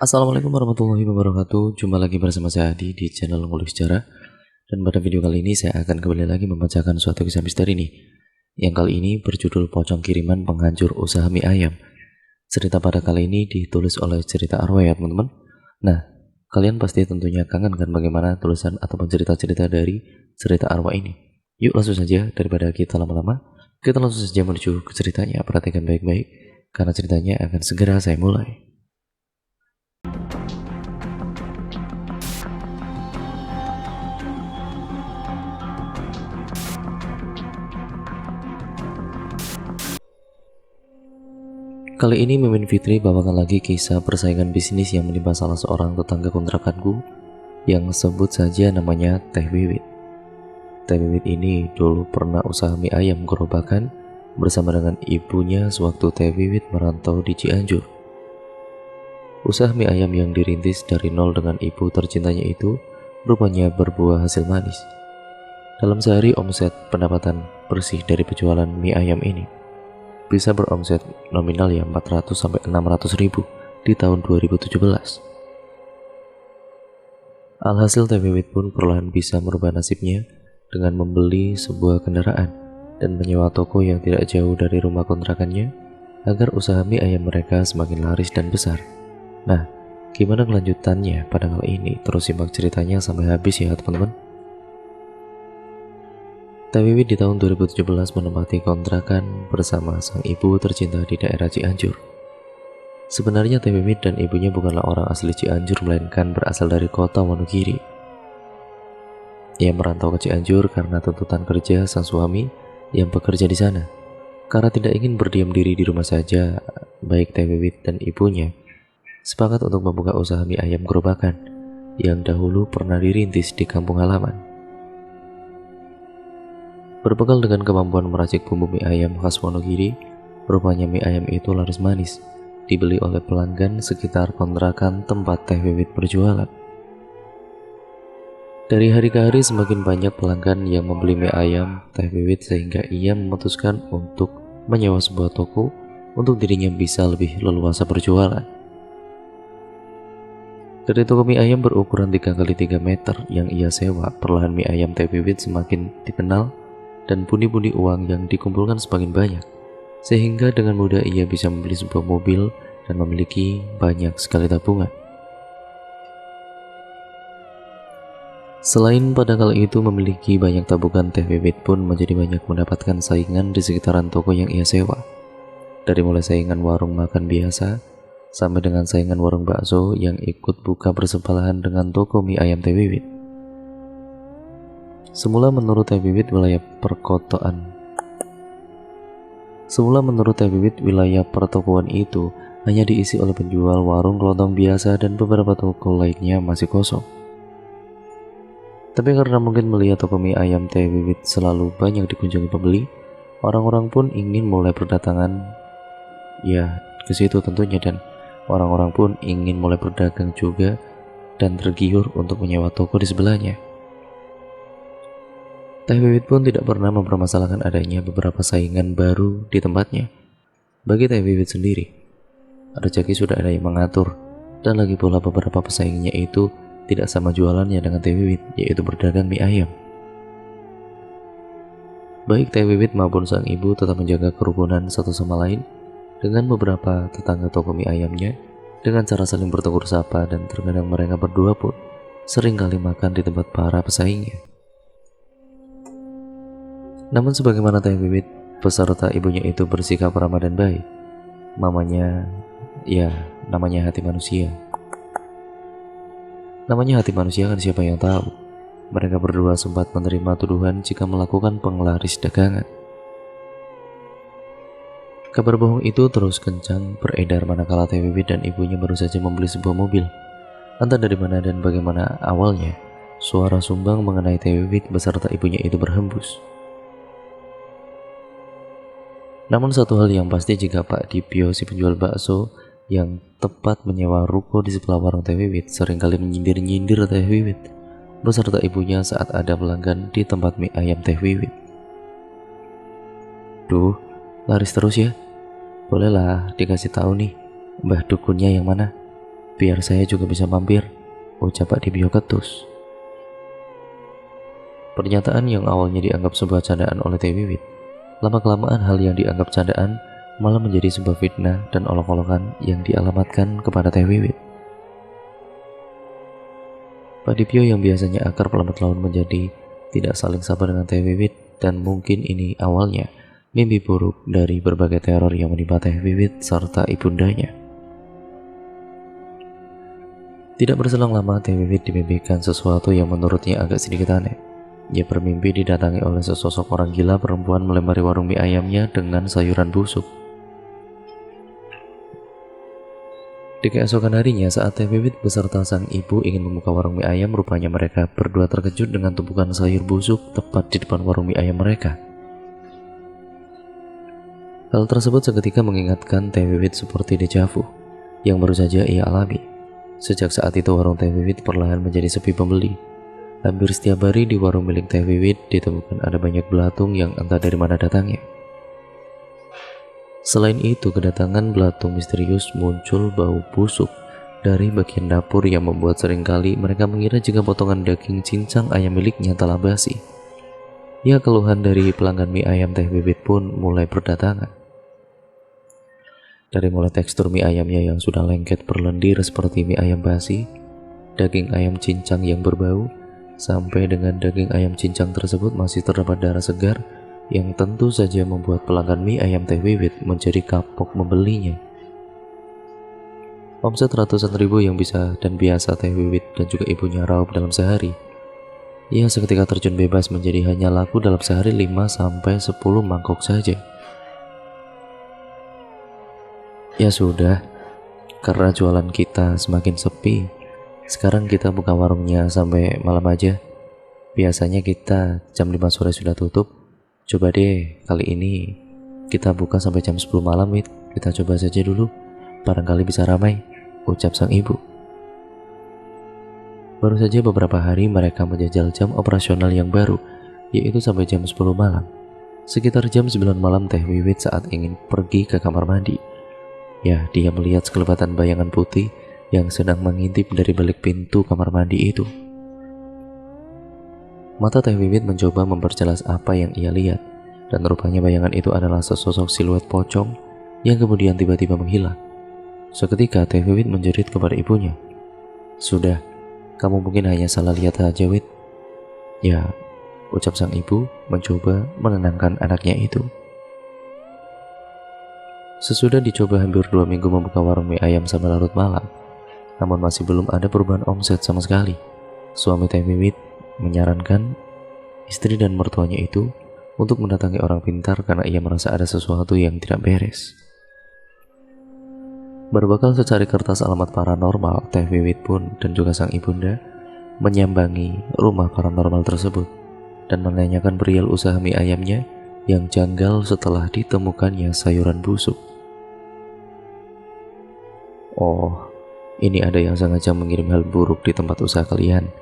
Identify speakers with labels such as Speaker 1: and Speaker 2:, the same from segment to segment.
Speaker 1: Assalamualaikum warahmatullahi wabarakatuh. Jumpa lagi bersama saya Adi di channel Ngulik Sejarah. Dan pada video kali ini saya akan kembali lagi membacakan suatu kisah misteri nih. Yang kali ini berjudul Pocong Kiriman Penghancur Usaha Mie Ayam. Cerita pada kali ini ditulis oleh Cerita Arwah ya teman-teman. Nah, kalian pasti tentunya kangen kan bagaimana tulisan ataupun cerita-cerita dari Cerita Arwah ini. Yuk langsung saja, daripada kita lama-lama, kita langsung saja menuju ke ceritanya. Perhatikan baik-baik, karena ceritanya akan segera saya mulai. Kali ini Mimin Fitri bawakan lagi kisah persaingan bisnis yang menimpa salah seorang tetangga kontrakanku yang sebut saja namanya Teh Wiwit. Teh Wiwit ini dulu pernah usaha mie ayam gerobakan bersama dengan ibunya sewaktu Teh Wiwit merantau di Cianjur. Usaha mie ayam yang dirintis dari nol dengan ibu tercintanya itu rupanya berbuah hasil manis. Dalam sehari omset pendapatan bersih dari penjualan mie ayam ini bisa beromset nominal ya 400 sampai 600 ribu di tahun 2017. Alhasil Teh Wiwit pun perlahan bisa merubah nasibnya dengan membeli sebuah kendaraan dan menyewa toko yang tidak jauh dari rumah kontrakannya agar usaha mie ayam mereka semakin laris dan besar. Nah, gimana kelanjutannya pada kali ini? Terus simak ceritanya sampai habis ya teman-teman. Teh Wiwit di tahun 2017 menempati kontrakan bersama sang ibu tercinta di daerah Cianjur. Sebenarnya Teh Wiwit dan ibunya bukanlah orang asli Cianjur, melainkan berasal dari kota Wonogiri. Ia merantau ke Cianjur karena tuntutan kerja sang suami yang bekerja di sana. Karena tidak ingin berdiam diri di rumah saja, baik Teh Wiwit dan ibunya sepakat untuk membuka usaha mie ayam gerobakan yang dahulu pernah dirintis di kampung halaman. Berbekal dengan kemampuan meracik bumbu mie ayam khas Wonogiri, rupanya mie ayam itu laris manis, dibeli oleh pelanggan sekitar kontrakan tempat Teh Wiwit berjualan. Dari hari ke hari semakin banyak pelanggan yang membeli mie ayam Teh Wiwit sehingga ia memutuskan untuk menyewa sebuah toko untuk dirinya bisa lebih leluasa berjualan. Dari toko mie ayam berukuran 3x3 meter yang ia sewa, perlahan mie ayam Teh Wiwit semakin dikenal dan pundi-pundi uang yang dikumpulkan semakin banyak, sehingga dengan mudah ia bisa membeli sebuah mobil dan memiliki banyak sekali tabungan. Selain pada kala itu memiliki banyak tabungan, Teh Wiwit pun menjadi banyak mendapatkan saingan di sekitaran toko yang ia sewa. Dari mulai saingan warung makan biasa, sampai dengan saingan warung bakso yang ikut buka bersebelahan dengan toko mie ayam Teh Wiwit. Semula menurut Teh Wiwit wilayah pertokoan itu hanya diisi oleh penjual warung kelontong biasa dan beberapa toko lainnya masih kosong. Tapi karena mungkin melihat toko mie ayam Teh Wiwit selalu banyak dikunjungi pembeli, orang-orang pun ingin mulai berdatangan ya ke situ tentunya, dan orang-orang pun ingin mulai berdagang juga dan tergiur untuk menyewa toko di sebelahnya. Teh Wiwit pun tidak pernah mempermasalahkan adanya beberapa saingan baru di tempatnya. Bagi Teh Wiwit sendiri, rezeki sudah ada yang mengatur, dan lagi pula beberapa pesaingnya itu tidak sama jualannya dengan Teh Wiwit, yaitu berdagang mie ayam. Baik Teh Wiwit maupun sang ibu tetap menjaga kerukunan satu sama lain dengan beberapa tetangga toko mie ayamnya dengan cara saling bertegur sapa, dan terkadang mereka berdua pun sering kali makan di tempat para pesaingnya. Namun sebagaimana Teh Wiwit beserta ibunya itu bersikap ramah dan baik, namanya hati manusia. Namanya hati manusia kan siapa yang tahu. Mereka berdua sempat menerima tuduhan jika melakukan penglaris dagangan. Kabar bohong itu terus kencang beredar manakala Teh Wiwit dan ibunya baru saja membeli sebuah mobil. Entah dari mana dan bagaimana awalnya, suara sumbang mengenai Teh Wiwit beserta ibunya itu berhembus. Namun satu hal yang pasti, jika Pak Dipio si penjual bakso yang tepat menyewa ruko di sebelah warung Teh Wiwit seringkali menyindir-nyindir Teh Wiwit beserta ibunya saat ada pelanggan di tempat mie ayam Teh Wiwit. Duh, laris terus ya? Bolehlah dikasih tahu nih, Mbah Dukunnya yang mana? Biar saya juga bisa mampir, ucap Pak Dibio ketus. Pernyataan yang awalnya dianggap sebuah candaan oleh Teh Wiwit, lama-kelamaan hal yang dianggap candaan malah menjadi sebuah fitnah dan olok-olokan yang dialamatkan kepada Teh Wiwit. Pak Dibio yang biasanya akar lambat laun menjadi tidak saling sabar dengan Teh Wiwit, dan mungkin ini awalnya mimpi buruk dari berbagai teror yang menimpa Teh Wiwit serta ibundanya. Tidak berselang lama, Teh Wiwit dimimpikan sesuatu yang menurutnya agak sedikit aneh. Ia bermimpi didatangi oleh sesosok orang gila perempuan melempari warung mie ayamnya dengan sayuran busuk. Di keesokan harinya, saat Teh Wiwit beserta sang ibu ingin membuka warung mie ayam, rupanya mereka berdua terkejut dengan tumpukan sayur busuk tepat di depan warung mie ayam mereka. Hal tersebut seketika mengingatkan Teh Wiwit seperti deja vu yang baru saja ia alami. Sejak saat itu warung Teh Wiwit perlahan menjadi sepi pembeli. Hampir setiap hari di warung milik Teh Wiwit ditemukan ada banyak belatung yang entah dari mana datangnya. Selain itu, kedatangan belatung misterius muncul bau busuk dari bagian dapur yang membuat seringkali mereka mengira jika potongan daging cincang ayam miliknya telah basi. Ya, keluhan dari pelanggan mie ayam Teh Wiwit pun mulai berdatangan. Dari mulai tekstur mie ayamnya yang sudah lengket berlendir seperti mie ayam basi, daging ayam cincang yang berbau, sampai dengan daging ayam cincang tersebut masih terdapat darah segar yang tentu saja membuat pelanggan mie ayam Teh Wiwit menjadi kapok membelinya. Omset ratusan ribu yang bisa dan biasa Teh Wiwit dan juga ibunya raup dalam sehari, ia seketika terjun bebas menjadi hanya laku dalam sehari 5-10 mangkok saja. Ya sudah, karena jualan kita semakin sepi, sekarang kita buka warungnya sampai malam aja. Biasanya kita jam 5 sore sudah tutup. Coba deh kali ini kita buka sampai jam 10 malam, Wit. Kita coba saja dulu, barangkali bisa ramai, ucap sang ibu. Baru saja beberapa hari mereka menjajal jam operasional yang baru, yaitu sampai jam 10 malam. Sekitar jam 9 malam Teh Wiwit saat ingin pergi ke kamar mandi. Ya, dia melihat sekelebatan bayangan putih yang sedang mengintip dari balik pintu kamar mandi itu. Mata Teh Wiwit mencoba memperjelas apa yang ia lihat, dan rupanya bayangan itu adalah sesosok siluet pocong yang kemudian tiba-tiba menghilang. Seketika Teh Wiwit menjerit kepada ibunya, "Sudah, kamu mungkin hanya salah lihat saja, Wit." "Ya," ucap sang ibu mencoba menenangkan anaknya itu. Sesudah dicoba hampir 2 minggu membuka warung mie ayam sampai larut malam, namun masih belum ada perubahan omset sama sekali. Suami Teh Wiwit menyarankan istri dan mertuanya itu untuk mendatangi orang pintar karena ia merasa ada sesuatu yang tidak beres. Berbekal secari kertas alamat paranormal, Teh Wiwit pun dan juga sang ibunda menyambangi rumah paranormal tersebut dan menanyakan perihal usaha mie ayamnya yang janggal setelah ditemukannya sayuran busuk. "Oh, ini ada yang sengaja mengirim hal buruk di tempat usaha kalian.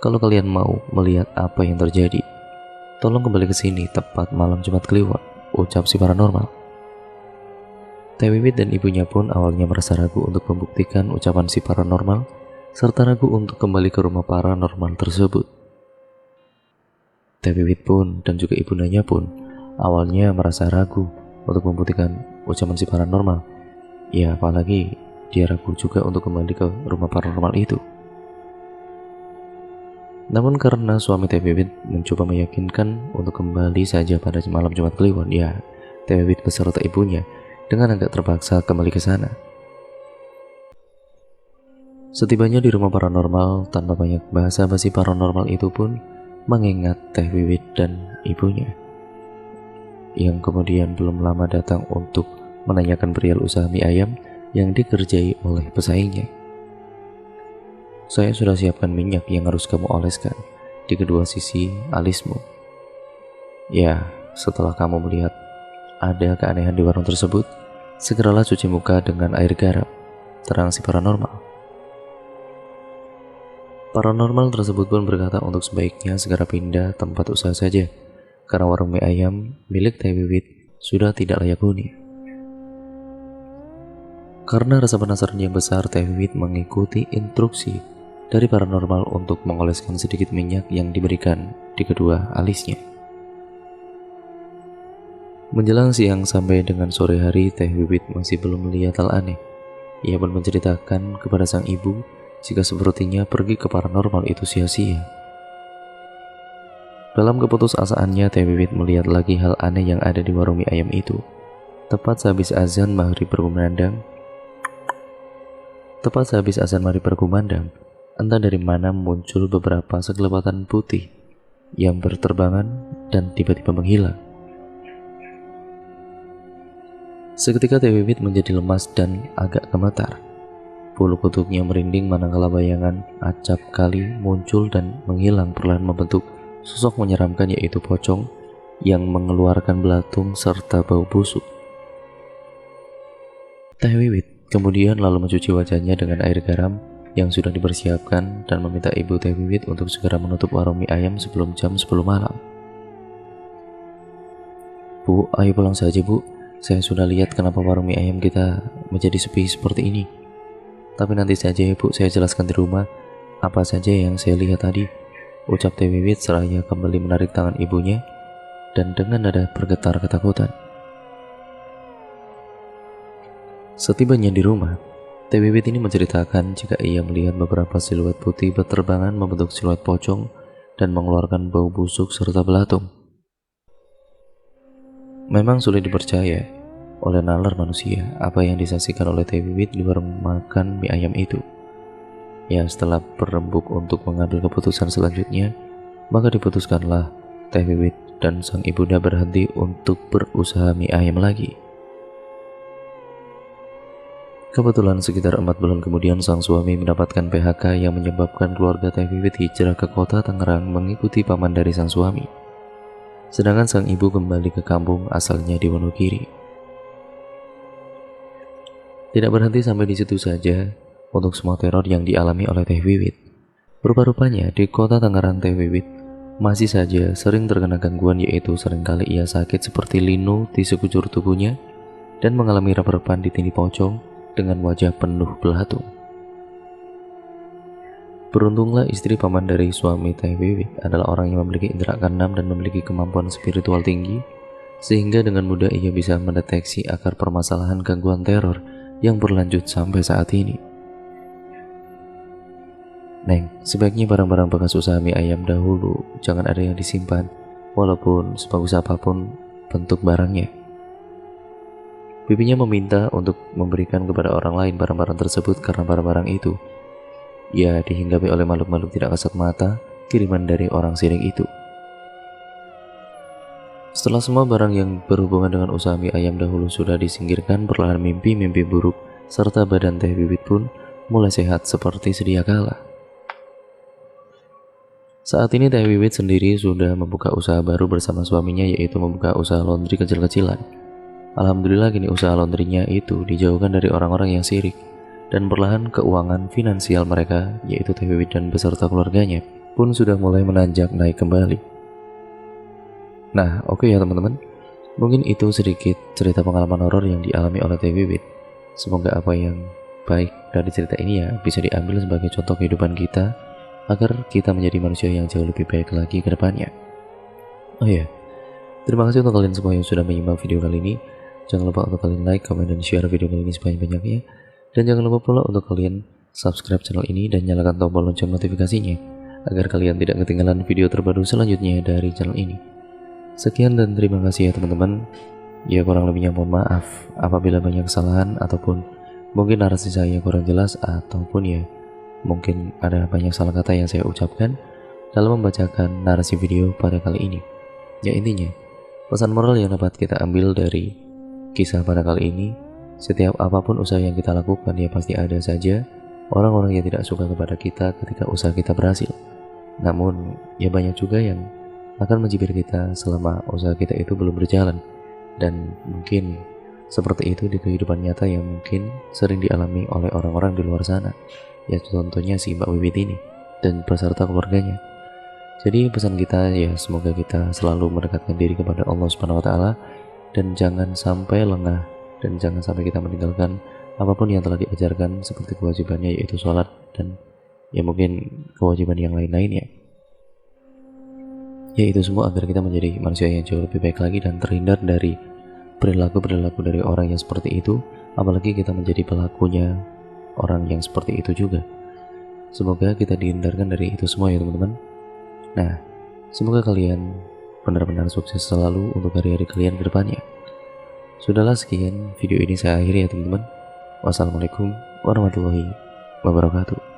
Speaker 1: Kalau kalian mau melihat apa yang terjadi, tolong kembali ke sini tepat malam Jumat Kliwon," ucap si paranormal. Teh Wiwit dan ibunya pun awalnya merasa ragu untuk membuktikan ucapan si paranormal, serta ragu untuk kembali ke rumah paranormal tersebut. Teh Wiwit pun dan juga ibundanya pun awalnya merasa ragu untuk membuktikan ucapan si paranormal. Ya, apalagi dia ragu juga untuk kembali ke rumah paranormal itu. Namun karena suami Teh Wiwit mencoba meyakinkan untuk kembali saja pada malam Jumat Kliwon, ya, Teh Wiwit beserta ibunya dengan agak terpaksa kembali ke sana. Setibanya di rumah paranormal, tanpa banyak basa-basi paranormal itu pun mengingat Teh Wiwit dan ibunya, yang kemudian belum lama datang untuk menanyakan perihal usaha mie ayam yang dikerjai oleh pesaingnya. "Saya sudah siapkan minyak yang harus kamu oleskan di kedua sisi alismu. Ya, setelah kamu melihat ada keanehan di warung tersebut, segeralah cuci muka dengan air garam," terang si paranormal. Paranormal tersebut pun berkata untuk sebaiknya segera pindah tempat usaha saja, karena warung mie ayam milik Teh Wiwit sudah tidak layak huni. Karena rasa penasaran yang besar, Teh Wiwit mengikuti instruksi dari paranormal untuk mengoleskan sedikit minyak yang diberikan di kedua alisnya. Menjelang siang sampai dengan sore hari, Teh Wiwit masih belum melihat hal aneh. Ia pun menceritakan kepada sang ibu jika sepertinya pergi ke paranormal itu sia-sia. Dalam keputusasaannya, Teh Wiwit melihat lagi hal aneh yang ada di warung mie ayam itu. Tepat sehabis azan maghrib berkumandang, entah dari mana muncul beberapa segelepatan putih yang berterbangan dan tiba-tiba menghilang. Seketika Teh Wiwit menjadi lemas dan agak gemetar. Bulu kuduknya merinding manakala bayangan acap kali muncul dan menghilang, perlahan membentuk sosok menyeramkan, yaitu pocong yang mengeluarkan belatung serta bau busuk. Teh Wiwit kemudian lalu mencuci wajahnya dengan air garam yang sudah dipersiapkan dan meminta ibu Teh Wiwit untuk segera menutup warung mie ayam sebelum jam 10 malam. "Bu, ayo pulang saja, Bu. Saya sudah lihat kenapa warung mie ayam kita menjadi sepi seperti ini. Tapi nanti saja ya, Bu, saya jelaskan di rumah apa saja yang saya lihat tadi," ucap Teh Wiwit seraya kembali menarik tangan ibunya dan dengan nada bergetar ketakutan. Setibanya di rumah, Teh Wiwit ini menceritakan jika ia melihat beberapa siluet putih berterbangan membentuk siluet pocong dan mengeluarkan bau busuk serta belatung. Memang sulit dipercaya oleh nalar manusia apa yang disaksikan oleh Teh Wiwit di warung makan mie ayam itu. Ya, setelah berembuk untuk mengambil keputusan selanjutnya, maka diputuskanlah Teh Wiwit dan sang ibunda berhenti untuk berusaha mie ayam lagi. Kebetulan sekitar 4 bulan kemudian sang suami mendapatkan PHK yang menyebabkan keluarga Teh Wiwit hijrah ke kota Tangerang mengikuti paman dari sang suami. Sedangkan sang ibu kembali ke kampung asalnya di Wonogiri. Tidak berhenti sampai di situ saja untuk semua teror yang dialami oleh Teh Wiwit. Rupa-rupanya di kota Tangerang, Teh Wiwit masih saja sering terkena gangguan, yaitu seringkali ia sakit seperti linu di sekujur tubuhnya dan mengalami reperpan di tindih pocong dengan wajah penuh belatung. Beruntunglah istri paman dari suami Teh Wiwit adalah orang yang memiliki indera keenam dan memiliki kemampuan spiritual tinggi, sehingga dengan mudah ia bisa mendeteksi akar permasalahan gangguan teror yang berlanjut sampai saat ini. "Neng, sebaiknya barang-barang bekas usaha mie ayam dahulu jangan ada yang disimpan, walaupun sebagus apapun bentuk barangnya." Bibinya meminta untuk memberikan kepada orang lain barang-barang tersebut karena barang-barang itu ya dihinggapi oleh makhluk-makhluk tidak kasat mata kiriman dari orang sirik itu. Setelah semua barang yang berhubungan dengan usaha mie ayam dahulu sudah disingkirkan, perlahan mimpi-mimpi buruk serta badan Teh Wiwit pun mulai sehat seperti sedia kala. Saat ini Teh Wiwit sendiri sudah membuka usaha baru bersama suaminya, yaitu membuka usaha laundry kecil-kecilan. Alhamdulillah kini usaha laundrynya itu dijauhkan dari orang-orang yang sirik, dan perlahan keuangan finansial mereka, yaitu Teh Wiwit dan beserta keluarganya, pun sudah mulai menanjak naik kembali. Nah, oke ya teman-teman, mungkin itu sedikit cerita pengalaman horor yang dialami oleh Teh Wiwit. Semoga apa yang baik dari cerita ini ya bisa diambil sebagai contoh kehidupan kita, agar kita menjadi manusia yang jauh lebih baik lagi ke depannya. Oh ya, terima kasih untuk kalian semua yang sudah menyimak video kali ini. Jangan lupa untuk kalian like, comment, dan share video kali ini sebanyak-banyaknya. Dan jangan lupa pula untuk kalian subscribe channel ini dan nyalakan tombol lonceng notifikasinya, agar kalian tidak ketinggalan video terbaru selanjutnya dari channel ini. Sekian dan terima kasih ya teman-teman. Ya kurang lebihnya mohon maaf apabila banyak kesalahan ataupun mungkin narasi saya kurang jelas, ataupun ya mungkin ada banyak salah kata yang saya ucapkan dalam membacakan narasi video pada kali ini. Ya intinya, pesan moral yang dapat kita ambil dari kisah pada kali ini, setiap apapun usaha yang kita lakukan ya pasti ada saja orang-orang yang tidak suka kepada kita ketika usaha kita berhasil. Namun ya banyak juga yang akan mencibir kita selama usaha kita itu belum berjalan. Dan mungkin seperti itu di kehidupan nyata yang mungkin sering dialami oleh orang-orang di luar sana. Ya contohnya si Mbak Wiwit ini dan beserta keluarganya. Jadi pesan kita ya semoga kita selalu mendekatkan diri kepada Allah Subhanahu wa taala dan jangan sampai lengah dan jangan sampai kita meninggalkan apapun yang telah diajarkan seperti kewajibannya yaitu sholat dan ya mungkin kewajiban yang lain-lainnya, yaitu semua agar kita menjadi manusia yang jauh lebih baik lagi dan terhindar dari perilaku-perilaku dari orang yang seperti itu, apalagi kita menjadi pelakunya orang yang seperti itu juga. Semoga kita dihindarkan dari itu semua ya teman-teman. Nah, semoga kalian benar-benar sukses selalu untuk hari-hari kalian ke depannya. Sudahlah, sekian video ini saya akhiri ya teman-teman. Wassalamualaikum warahmatullahi wabarakatuh.